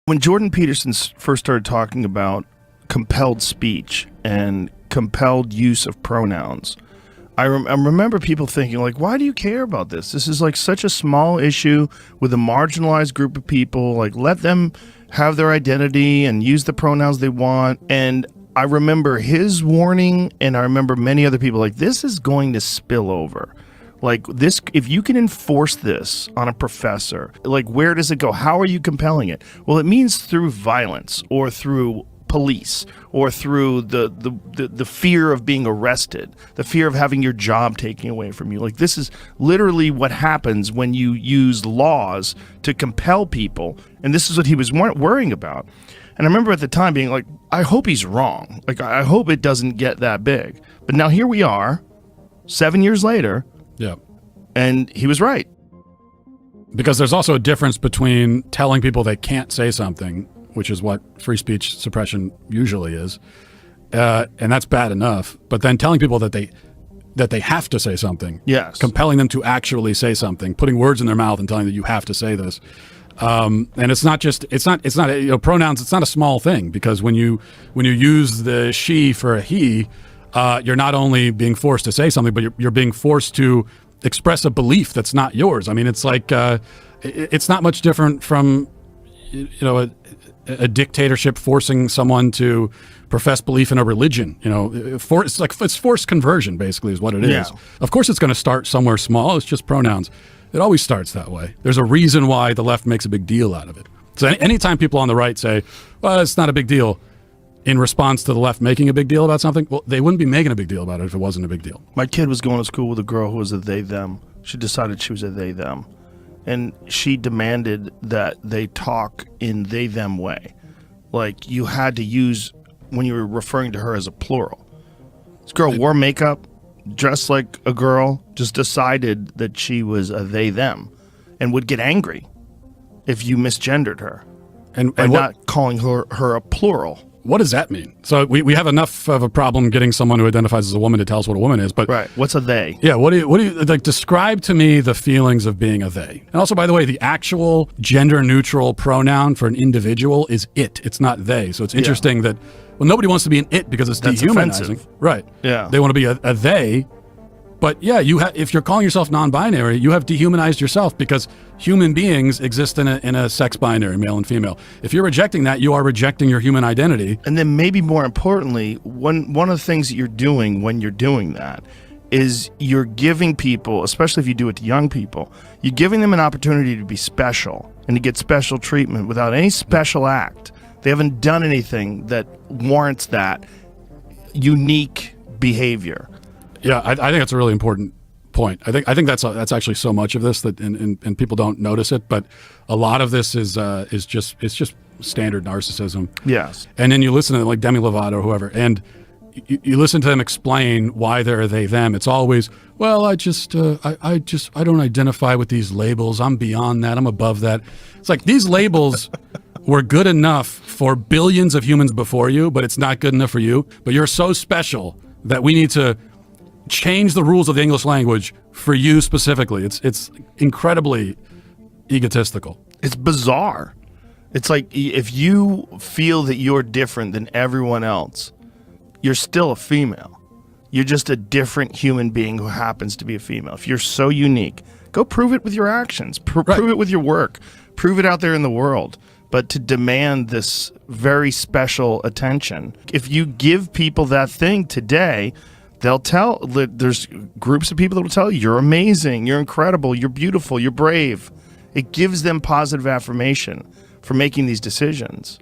When Jordan Peterson first started talking about compelled speech and compelled use of pronouns, I remember people thinking, like, why do you care about this? This is like such a small issue with a marginalized group of people. Like, let them have their identity and use the pronouns they want. And I remember his warning, and I remember many other people like, this is going to spill over. Like this, if you can enforce this on a professor, like where does it go? How are you compelling it? Well, it means through violence or through police or through the fear of being arrested, the fear of having your job taken away from you. Like this is literally what happens when you use laws to compel people. And this is what he was worrying about. And I remember at the time being like, I hope he's wrong. Like, I hope it doesn't get that big. But now here we are, 7 years later. Yeah. And he was right. Because there's also a difference between telling people they can't say something, which is what free speech suppression usually is, and that's bad enough, but then telling people that they have to say something. Yes. Compelling them to actually say something, putting words in their mouth and telling them that you have to say this. And it's not pronouns, it's not a small thing, because when you use the she for a he, you're not only being forced to say something, but you're being forced to express a belief that's not yours. I mean, it's like it's not much different from a dictatorship forcing someone to profess belief in a religion. It's forced conversion, basically, is what it is. Yeah. Of course, it's going to start somewhere small. It's just pronouns. It always starts that way. There's a reason why the left makes a big deal out of it. So anytime people on the right say, well, it's not a big deal, in response to the left making a big deal about something, well, they wouldn't be making a big deal about it if it wasn't a big deal. My kid was going to school with a girl who was a they-them. She decided she was a they-them. And she demanded that they talk in they-them way. Like, you had to use, when you were referring to her as a plural. This girl wore makeup, dressed like a girl, just decided that she was a they-them, and would get angry if you misgendered her. And not calling her a plural. What does that mean? So we have enough of a problem getting someone who identifies as a woman to tell us what a woman is, but right, what's a they? Yeah, what do you like? Describe to me the feelings of being a they. And also, by the way, the actual gender neutral pronoun for an individual is it. It's not they. So it's interesting that nobody wants to be an it because it's dehumanizing. Offensive. Right. Yeah. They want to be a they. But yeah, if you're calling yourself non-binary, you have dehumanized yourself, because human beings exist in a sex binary, male and female. If you're rejecting that, you are rejecting your human identity. And then maybe more importantly, one of the things that you're doing when you're doing that is you're giving people, especially if you do it to young people, you're giving them an opportunity to be special and to get special treatment without any special act. They haven't done anything that warrants that unique behavior. Yeah, I think that's a really important point. I think that's actually so much of this that and people don't notice it, but a lot of this is just standard narcissism. Yes. And then you listen to them, like Demi Lovato or whoever, and you listen to them explain why they're they them. It's always, well, I don't identify with these labels. I'm beyond that. I'm above that. It's like, these labels were good enough for billions of humans before you, but it's not good enough for you. But you're so special that we need to change the rules of the English language for you specifically. It's incredibly egotistical. It's bizarre. It's like, if you feel that you're different than everyone else, you're still a female. You're just a different human being who happens to be a female. If you're so unique, go prove it with your actions. Prove it with your work. Prove it out there in the world. But to demand this very special attention, if you give people that thing today, they'll tell, there's groups of people that will tell you, you're amazing, you're incredible, you're beautiful, you're brave. It gives them positive affirmation for making these decisions.